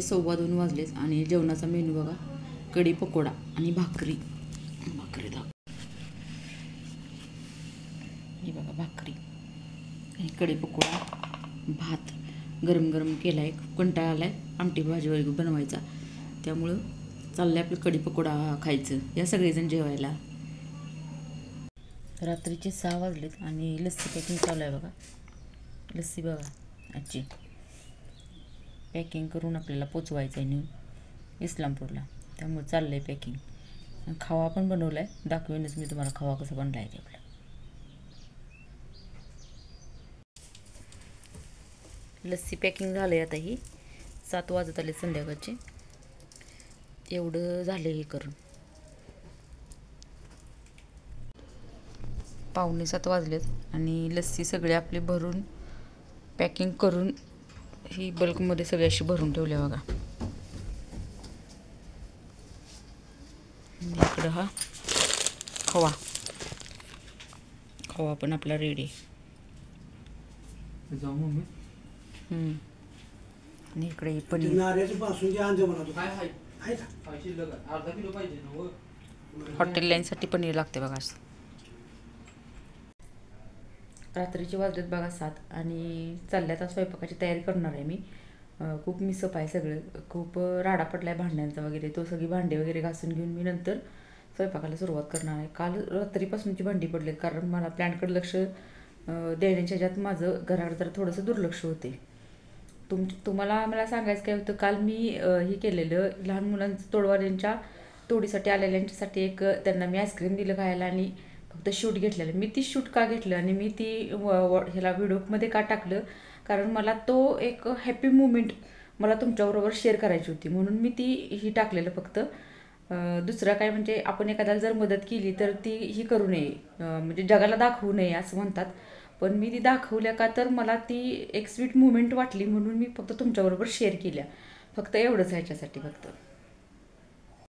रात्रीचे 2:15 वाजलेत आणि जेवणाचा मेनू बघा, कढी पकोडा आणि भाकरी हे बघा, भाकरी आणि कढी पकोडा, भात गरम गरम केला आहे. कंटाळा आला आहे आमटी भाजी वगैरे बनवायचा, त्यामुळं चाललं आपलं कढी पकोडा खायचं. या सगळेजण जेवायला. रात्रीचे 6 वाजलेत आणि लस्सी पॅकिंग चालू आहे बघा. लस्सी बघा आजची पॅकिंग करून आपल्याला पोचवायचं आहे नेऊन इस्लामपूरला, त्यामुळे चाललं आहे पॅकिंग. खवा पण बनवला आहे, दाखवेनच मी तुम्हाला खवा कसा बनला आहे ते. आपला लस्सी पॅकिंग झालं आहे. आता ही 7 वाजत आले संध्याकाळचे, एवढं झालं हे करून. 6:45 वाजलेत आणि लस्सी सगळे आपले भरून पॅकिंग करून ही बल्कमध्ये सगळी अशी भरून ठेवल्या बघा. इकडं हा खवा पण आपला रेडी. आणि इकडे पनीर. हॉटेल लाईनसाठी पनीर लागते बघा. रात्रीचे वाजलेत बघा 7 आणि चालल्यात स्वयंपाकाची तयारी करणार आहे मी. खूप मिसप आहे सगळं, खूप राडा पडला आहे भांड्यांचा वगैरे. तो सगळी भांडे वगैरे घासून घेऊन मी नंतर स्वयंपाकाला सुरुवात करणार आहे. काल रात्रीपासूनची भांडी पडलेत, कारण मला प्लॅनकडे लक्ष देण्याच्या ह्याच्यात माझं घराकडे जरा थोडंसं दुर्लक्ष होते. तुम्हाला मला सांगायचं काय होतं, काल मी हे केलेलं लहान मुलांचं तोडवाल्यांच्या तोडीसाठी आलेल्यांच्यासाठी त्यांना मी आईस्क्रीम दिलं खायला आणि फक्त शूट घेतलेलं. मी ती शूट का घेतलं आणि मी ती ह्याला व्हिडिओमध्ये का टाकलं, कारण मला तो एक हॅपी मुमेंट मला तुमच्याबरोबर शेअर करायची होती, म्हणून मी ती ही टाकलेलं फक्त. दुसरं काय म्हणजे आपण एखाद्याला जर मदत केली तर ती ही करू नये, म्हणजे जगाला दाखवू नये असं म्हणतात. पण मी ती दाखवल्या का, तर मला ती एक स्वीट मुमेंट वाटली, म्हणून मी फक्त तुमच्याबरोबर शेअर केल्या. फक्त एवढंच ह्याच्यासाठी फक्त.